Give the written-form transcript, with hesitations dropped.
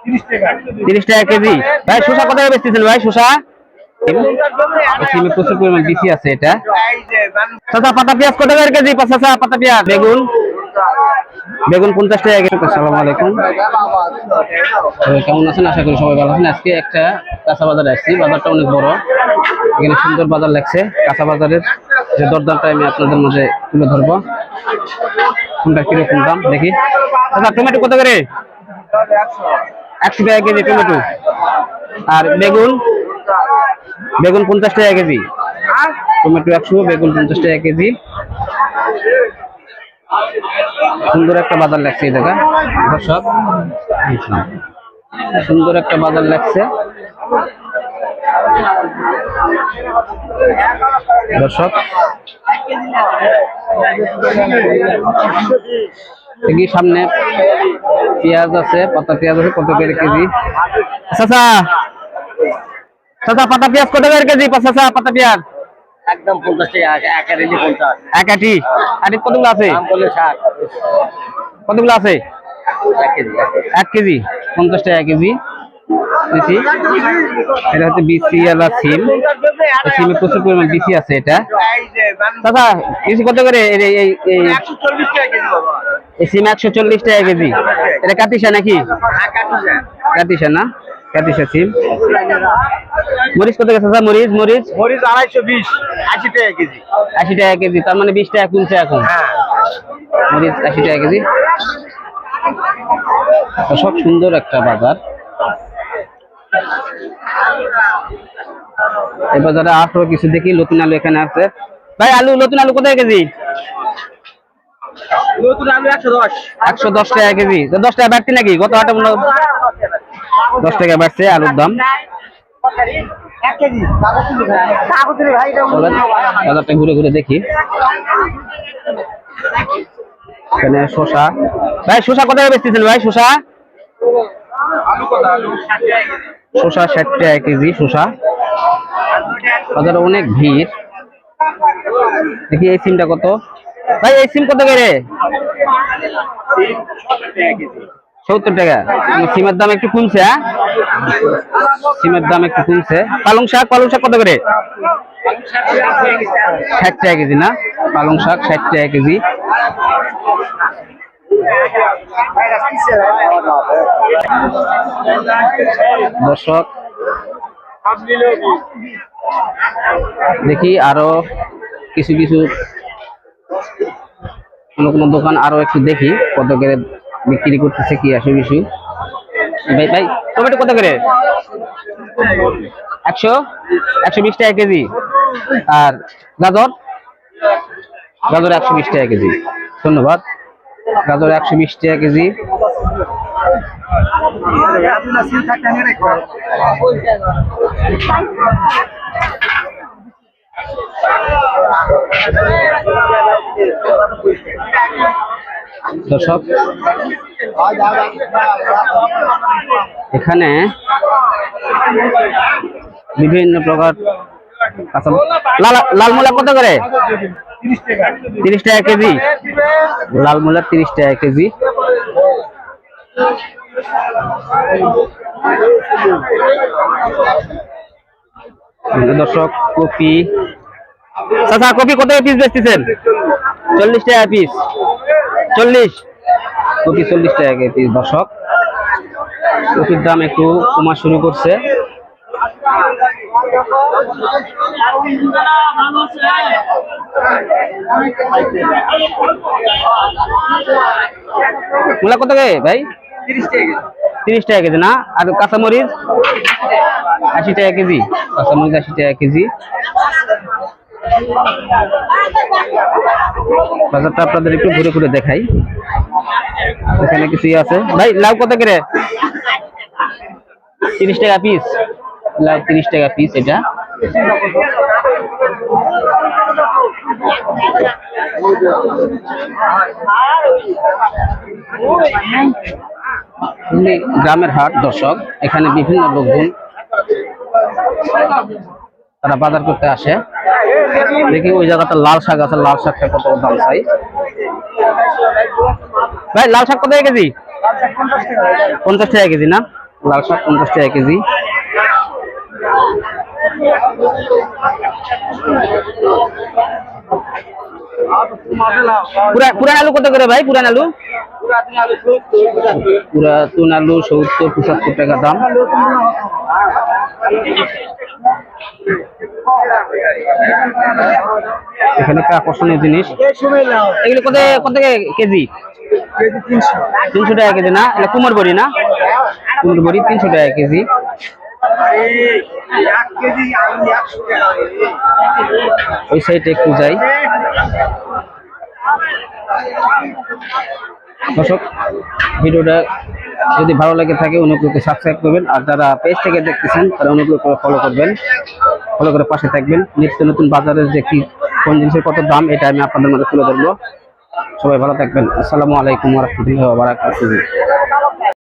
30 টাকা কেজি। ভাই শসা কত টাকা বেচতেছেন ভাই? শসা সিমে প্রচুর পরিমাণ বিচি আছে এটা। চাচা পাতা পেঁয়াজ কত টাকা কেজি? চাচা পাতা পেঁয়াজ। বেগুন 50 টাকা কেজি। আসসালামু আলাইকুম, কেমন আছেন? আশা করি সবাই ভালো আছেন। আজকে একটা কাঁচা বাজারে আসছি, বাজারটা অনেক বড়, এখানে সুন্দর বাজার লাগছে। কাঁচা বাজারের যে দরদামটা আমি আপনাদের মাঝে তুলে ধরবো, কোনটা কিরকম দাম দেখি। আচ্ছা টমেটো কত করে? 100 টাকা কেজি টমেটো। আর বেগুন 50 টাকা কেজি। টমেটো 100, বেগুন 50 টাকা কেজি। সুন্দর একটা বাজার লাগছে এই জায়গা দর্শক, সুন্দর একটা বাজার লাগছে দর্শক। দেখি সামনে পেঁয়াজ আছে, পাতা পেঁয়াজ আছে কত করে কেজি? চাচা চাচা পাতা পেঁয়াজ কত করে কেজি? চাচা পাতা পেঁয়াজ একদম 50 টাকা, এক আটি 50। এক আটি। আটি কতগুলো আছে? দাম বলে 60। কতগুলো আছে? 1 কেজি। 1 কেজি 50 টাকা কেজি। এটা হচ্ছে বিসি আলা সিম। সিমে প্রচুর পরিমাণ বিসি আছে এটা। দাদা কেজি কত করে? এই 140 টাকা কেজি বাবা। এই সিম 140 টাকা কেজি। এটা কাটিসা নাকি? কাটিসা না, কাটিসা সিম। মরিচ কত গেছে স্যার? মরিচ 220, 80 টাকা কেজি। 80 টাকা কেজি, তার মানে 20 টাকা কমছে এখন। মরিচ 80 টাকা কেজি। সব সুন্দর একটা বাজার। এই বাজারে আরো কিছু দেখি। নতুন আলু এখানে আছে ভাই। নতুন আলু কত কেজি? নতুন আলু 110। 110 টাকা কেজি। 10 টাকা বাড়তি নাকি? গত হাটে 10 টাকা বাড়ছে আলুর দাম। বাজারটা ঘুরে ঘুরে দেখি। এখানে শসা। ভাই শসা কত টাকা বেচতেছেন ভাই? শসা 60 টাকা কেজি। শসা বাজারে অনেক ভিড়। দেখি এই সিমটা কত ভাই? এই সিম কত করে? 70 টাকা। সিমের দাম একটু কমছে। সিমের দাম একটু কমছে। পালং শাক কত করে? 60 টাকা কেজি না? পালং শাক 60 টাকা কেজি। দর্শক দেখি আরো কিছু কোন দোকান আরো একটু দেখি কত করে বিক্রি করতেছে, কি আসে কিছু। ভাই ভাই টমেটো কত করে? 120 টাকা কেজি। আর গাজর 120 টাকা কেজি। ধন্যবাদ। গাজর 120 টাকা কেজি। দর্শক এখানে বিভিন্ন প্রকার লাল মূলা কত করে? 30 টাকা কেজি। লাল মূলা 30 টাকা কেজি। দর্শক কপি। আচ্ছা কপি কত পিস বেচতেছেন? 40 টাকা পিস। 40 কপি 40 টাকা পিস। দর্শক কপির দাম একটু কমা শুরু করছে। মূলা কত করে ভাই? 30 টাকা কেজি না? আর কাঁচামরিচ 80 টাকা কেজি। কাঁচামরিচ 80 টাকা কেজি। বাজারটা আপনাদের একটু ঘুরে ঘুরে দেখাই। এখানে কিছুই আছে ভাই। লাউ কত করে? 30 টাকা পিস। লাউ 30 টাকা পিস। এটা গ্রামের হাট দর্শক। এখানে বিভিন্ন লোকজন তারা বাজার করতে আসে। দেখি ওই জায়গাটা লাল শাক আছে। লাল শাকটা কত দাম চাই ভাই? লাল শাক কত কেজি? 50 টাকা কেজি না? লাল শাক 50 টাকা কেজি। পুরান আলু কত করে ভাই? পুরান আলু পুরাতন আলু 70-75 টাকা দাম। এখানে একটা আকর্ষণীয় জিনিস, এগুলো কত কত কেজি? 300 টাকা কেজি না? এটা কুমোর বড়ি না? কুমোর বড়ি 300 টাকা কেজি। ওই সাইডে একটু যাই। দর্শক, ভিডিওটা যদি ভালো লাগে থাকে অনুগ্রহ করে সাবস্ক্রাইব করবেন, আর যারা পেজ থেকে দেখতেছেন তারা অনুগ্রহ করে ফলো করবেন, ফলো করে পাশে থাকবেন। নিত্য নতুন বাজারের যে কি কোন জিনিসের কত দাম এটা আমি আপনাদের মধ্যে তুলে ধরবো। সবাই ভালো থাকবেন। আসসালামু আলাইকুম ওয়া রাহমাতুল্লাহি ওয়া বারাকাতুহু।